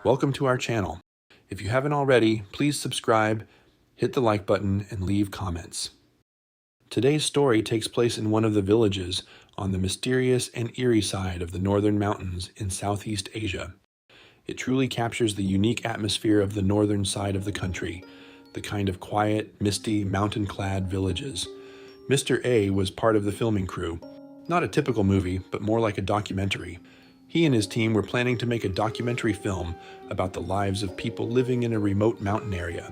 Welcome to our channel. If you haven't already, please subscribe, hit the like button, and leave comments. Today's story takes place in one of the villages on the mysterious and eerie side of the northern mountains in Southeast Asia. It truly captures the unique atmosphere of the northern side of the country, the kind of quiet, misty, mountain-clad villages. Mr. A was part of the filming crew. Not a typical movie, but more like a documentary. He and his team were planning to make a documentary film about the lives of people living in a remote mountain area.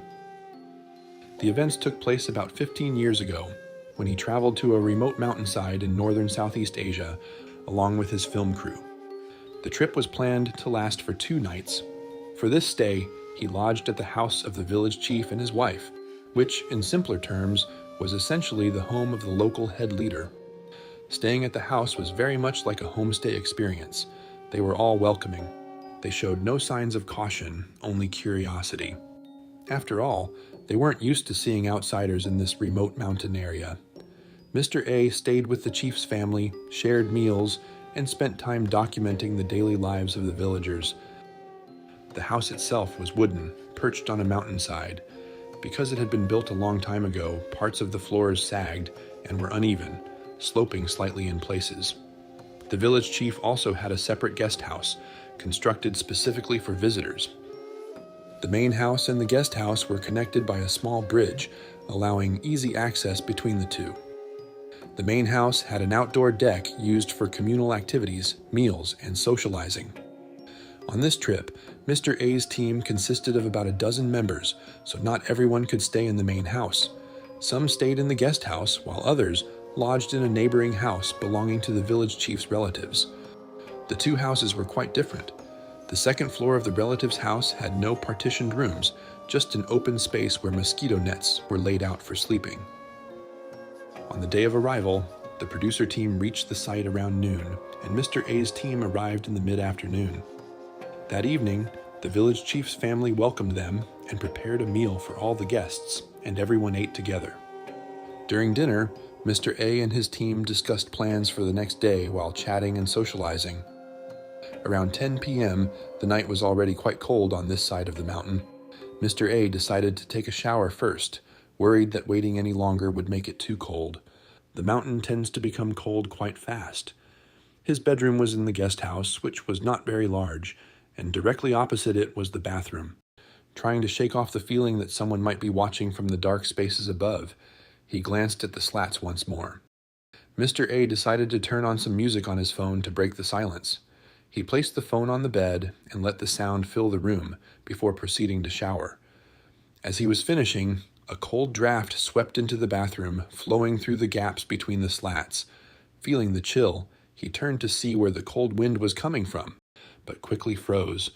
The events took place about 15 years ago, when he traveled to a remote mountainside in northern Southeast Asia, along with his film crew. The trip was planned to last for 2 nights. For this stay, he lodged at the house of the village chief and his wife, which, in simpler terms, was essentially the home of the local head leader. Staying at the house was very much like a homestay experience. They were all welcoming. They showed no signs of caution, only curiosity. After all, they weren't used to seeing outsiders in this remote mountain area. Mr. A stayed with the chief's family, shared meals, and spent time documenting the daily lives of the villagers. The house itself was wooden, perched on a mountainside. Because it had been built a long time ago, parts of the floors sagged and were uneven, sloping slightly in places. The village chief also had a separate guest house, constructed specifically for visitors. The main house and the guest house were connected by a small bridge, allowing easy access between the two. The main house had an outdoor deck used for communal activities, meals, and socializing. On this trip, Mr. A's team consisted of about a dozen members, so not everyone could stay in the main house. Some stayed in the guest house, while others lodged in a neighboring house belonging to the village chief's relatives. The 2 houses were quite different. The second floor of the relative's house had no partitioned rooms, just an open space where mosquito nets were laid out for sleeping. On the day of arrival, the producer team reached the site around noon, and Mr. A's team arrived in the mid-afternoon. That evening, the village chief's family welcomed them and prepared a meal for all the guests, and everyone ate together. During dinner, Mr. A and his team discussed plans for the next day while chatting and socializing. Around 10 p.m., the night was already quite cold on this side of the mountain. Mr. A decided to take a shower first, worried that waiting any longer would make it too cold. The mountain tends to become cold quite fast. His bedroom was in the guest house, which was not very large, and directly opposite it was the bathroom. Trying to shake off the feeling that someone might be watching from the dark spaces above, he glanced at the slats once more. Mr. A decided to turn on some music on his phone to break the silence. He placed the phone on the bed and let the sound fill the room before proceeding to shower. As he was finishing, a cold draft swept into the bathroom, flowing through the gaps between the slats. Feeling the chill, he turned to see where the cold wind was coming from, but quickly froze.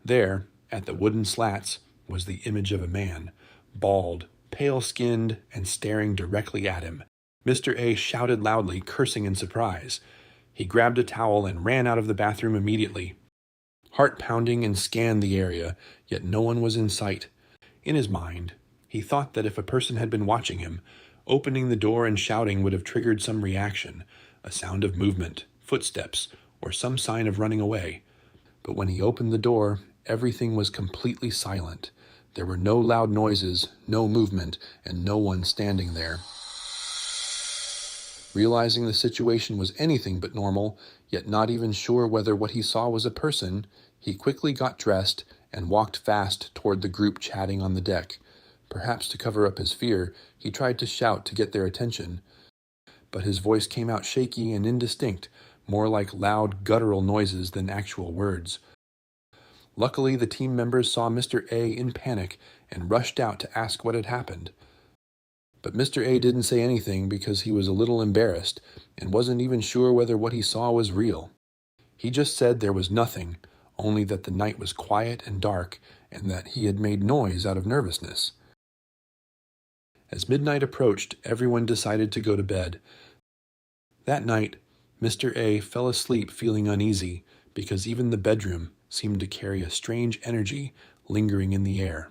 There, at the wooden slats, was the image of a man, bald, pale-skinned, and staring directly at him. Mr. A shouted loudly, cursing in surprise. He grabbed a towel and ran out of the bathroom immediately. Heart pounding and scanned the area, yet no one was in sight. In his mind, he thought that if a person had been watching him, opening the door and shouting would have triggered some reaction, a sound of movement, footsteps, or some sign of running away. But when he opened the door, everything was completely silent. There were no loud noises, no movement, and no one standing there. Realizing the situation was anything but normal, yet not even sure whether what he saw was a person, he quickly got dressed and walked fast toward the group chatting on the deck. Perhaps to cover up his fear, he tried to shout to get their attention, but his voice came out shaky and indistinct, more like loud guttural noises than actual words. Luckily, the team members saw Mr. A in panic and rushed out to ask what had happened. But Mr. A didn't say anything because he was a little embarrassed and wasn't even sure whether what he saw was real. He just said there was nothing, only that the night was quiet and dark and that he had made noise out of nervousness. As midnight approached, everyone decided to go to bed. That night, Mr. A fell asleep feeling uneasy because even the bedroom seemed to carry a strange energy lingering in the air.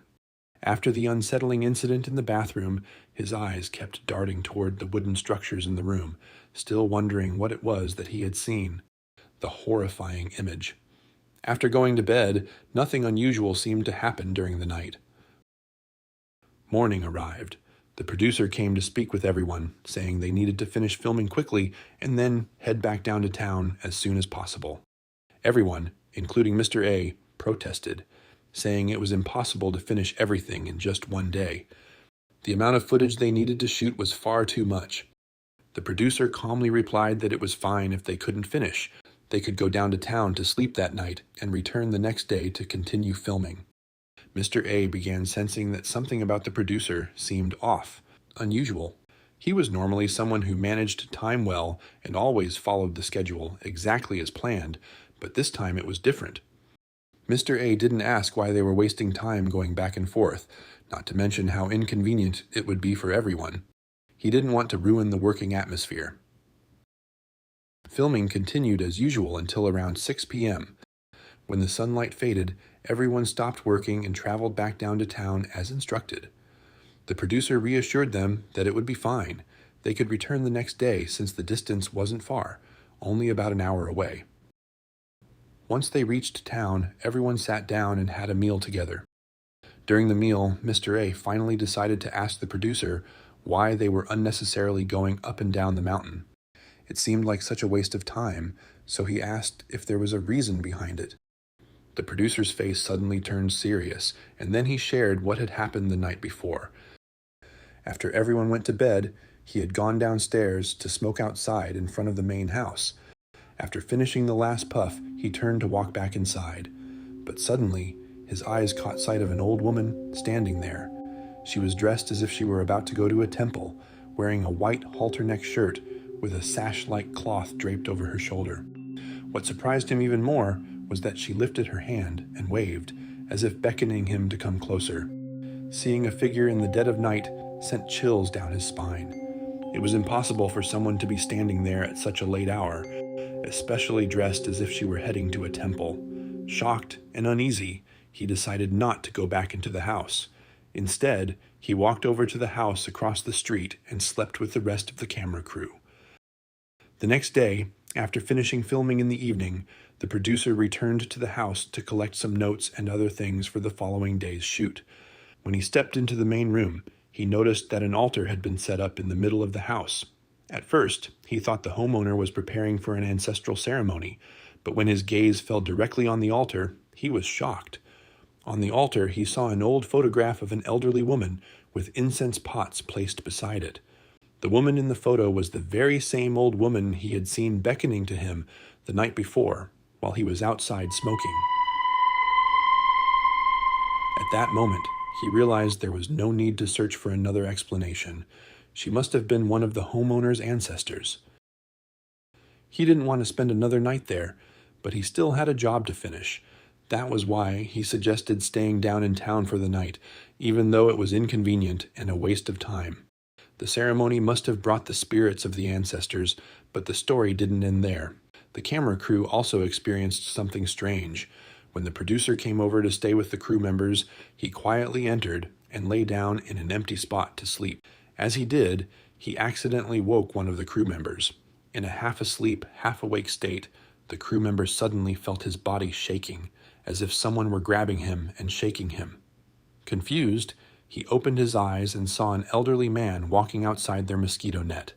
After the unsettling incident in the bathroom, his eyes kept darting toward the wooden structures in the room, still wondering what it was that he had seen. The horrifying image. After going to bed, nothing unusual seemed to happen during the night. Morning arrived. The producer came to speak with everyone, saying they needed to finish filming quickly and then head back down to town as soon as possible. Everyone, including Mr. A, protested, saying it was impossible to finish everything in just one day. The amount of footage they needed to shoot was far too much. The producer calmly replied that it was fine if they couldn't finish. They could go down to town to sleep that night and return the next day to continue filming. Mr. A began sensing that something about the producer seemed off, unusual. He was normally someone who managed time well and always followed the schedule exactly as planned, but this time it was different. Mr. A didn't ask why they were wasting time going back and forth, not to mention how inconvenient it would be for everyone. He didn't want to ruin the working atmosphere. Filming continued as usual until around 6 p.m. When the sunlight faded, everyone stopped working and traveled back down to town as instructed. The producer reassured them that it would be fine. They could return the next day since the distance wasn't far, only about an hour away. Once they reached town, everyone sat down and had a meal together. During the meal, Mr. A finally decided to ask the producer why they were unnecessarily going up and down the mountain. It seemed like such a waste of time, so he asked if there was a reason behind it. The producer's face suddenly turned serious, and then he shared what had happened the night before. After everyone went to bed, he had gone downstairs to smoke outside in front of the main house. After finishing the last puff, he turned to walk back inside. But suddenly, his eyes caught sight of an old woman standing there. She was dressed as if she were about to go to a temple, wearing a white halter-neck shirt with a sash-like cloth draped over her shoulder. What surprised him even more was that she lifted her hand and waved, as if beckoning him to come closer. Seeing a figure in the dead of night sent chills down his spine. It was impossible for someone to be standing there at such a late hour, especially dressed as if she were heading to a temple. Shocked and uneasy, he decided not to go back into the house. Instead, he walked over to the house across the street and slept with the rest of the camera crew. The next day, after finishing filming in the evening, the producer returned to the house to collect some notes and other things for the following day's shoot. When he stepped into the main room, he noticed that an altar had been set up in the middle of the house. At first, he thought the homeowner was preparing for an ancestral ceremony, but when his gaze fell directly on the altar, he was shocked. On the altar, he saw an old photograph of an elderly woman with incense pots placed beside it. The woman in the photo was the very same old woman he had seen beckoning to him the night before while he was outside smoking. At that moment, he realized there was no need to search for another explanation. She must have been one of the homeowner's ancestors. He didn't want to spend another night there, but he still had a job to finish. That was why he suggested staying down in town for the night, even though it was inconvenient and a waste of time. The ceremony must have brought the spirits of the ancestors, but the story didn't end there. The camera crew also experienced something strange. When the producer came over to stay with the crew members, he quietly entered and lay down in an empty spot to sleep. As he did, he accidentally woke one of the crew members. In a half-asleep, half-awake state, the crew member suddenly felt his body shaking, as if someone were grabbing him and shaking him. Confused, he opened his eyes and saw an elderly man walking outside their mosquito net.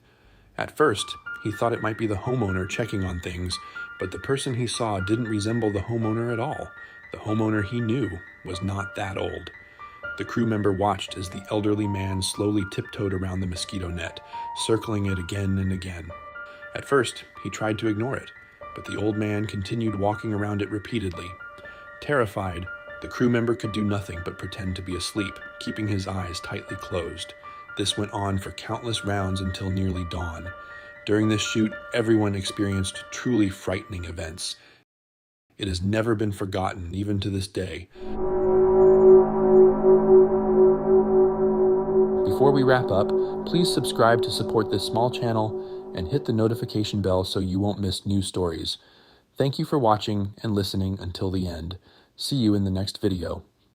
At first, he thought it might be the homeowner checking on things, but the person he saw didn't resemble the homeowner at all. The homeowner he knew was not that old. The crew member watched as the elderly man slowly tiptoed around the mosquito net, circling it again and again. At first, he tried to ignore it, but the old man continued walking around it repeatedly. Terrified, the crew member could do nothing but pretend to be asleep, keeping his eyes tightly closed. This went on for countless rounds until nearly dawn. During this shoot, everyone experienced truly frightening events. It has never been forgotten, even to this day. Before we wrap up, please subscribe to support this small channel and hit the notification bell so you won't miss new stories. Thank you for watching and listening until the end. See you in the next video.